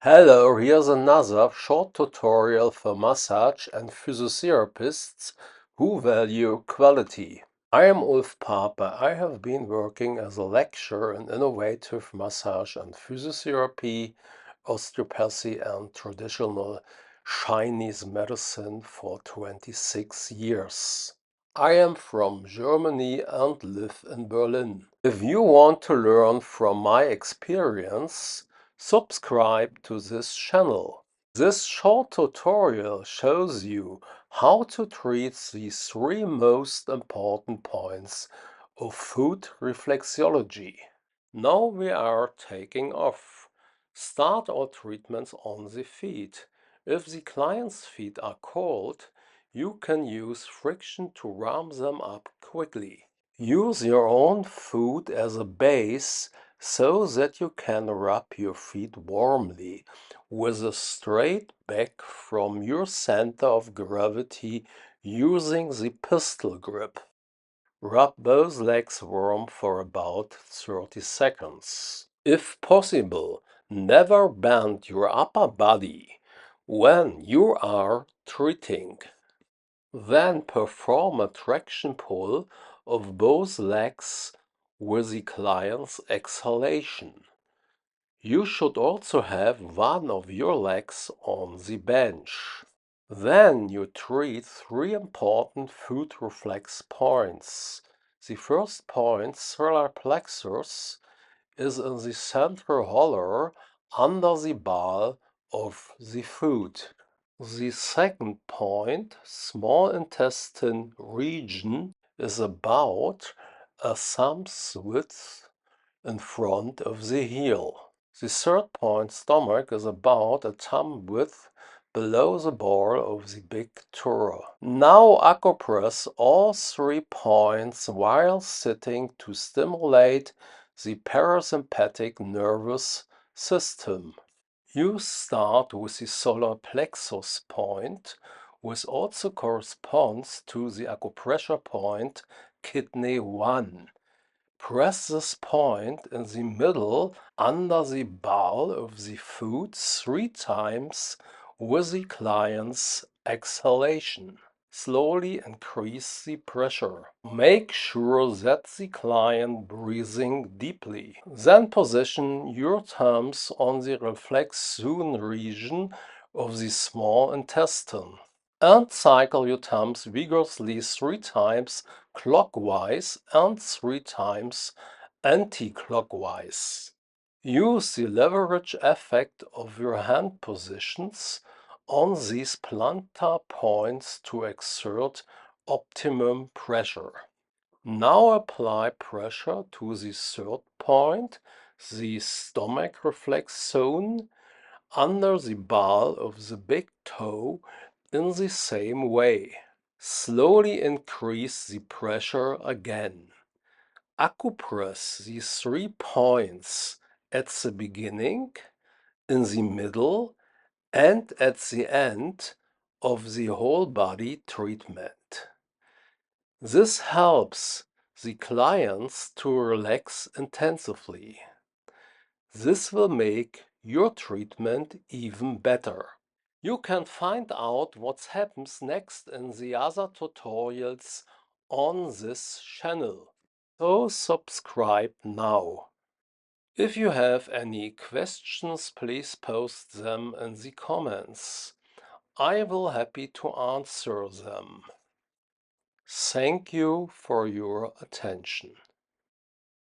Hello, here's another short tutorial for massage and physiotherapists who value quality. I am Ulf Pape. I have been working as a lecturer in innovative massage and physiotherapy, osteopathy and traditional Chinese medicine for 26 years. I am from Germany and live in Berlin. If you want to learn from my experience, subscribe to this channel. This short tutorial shows you how to treat the three most important points of foot reflexology. Now we are taking off. Start all treatments on the feet. If the client's feet are cold, you can use friction to warm them up quickly. Use your own foot as a base so that you can rub your feet warmly with a straight back from your center of gravity using the pistol grip. Rub both legs warm for about 30 seconds. If possible, never bend your upper body when you are treating. Then perform a traction pull of both legs with the client's exhalation. You should also have one of your legs on the bench. Then you treat three important foot reflex points. The first point, solar plexus, is in the central hollow under the ball of the foot. The second point, small intestine region, is about a thumb's width in front of the heel. The third point, stomach, is about a thumb width below the ball of the big toe. Now acupress all 3 points while sitting to stimulate the parasympathetic nervous system. You start with the solar plexus point, which also corresponds to the acupressure point kidney 1. Press this point in the middle under the ball of the foot 3 times with the client's exhalation. Slowly increase the pressure. Make sure that the client breathing deeply. Then position your thumbs on the reflex zone region of the small intestine. And cycle your thumbs vigorously 3 times clockwise and 3 times anti-clockwise. Use the leverage effect of your hand positions on these plantar points to exert optimum pressure. Now apply pressure to the third point, the stomach reflex zone, under the ball of the big toe in the same way. Slowly increase the pressure again. Acupress these 3 points at the beginning, in the middle, and at the end of the whole body treatment. This helps the clients to relax intensively. This will make your treatment even better. You can find out what happens next in the other tutorials on this channel. So subscribe now. If you have any questions, please post them in the comments. I will happy to answer them. Thank you for your attention.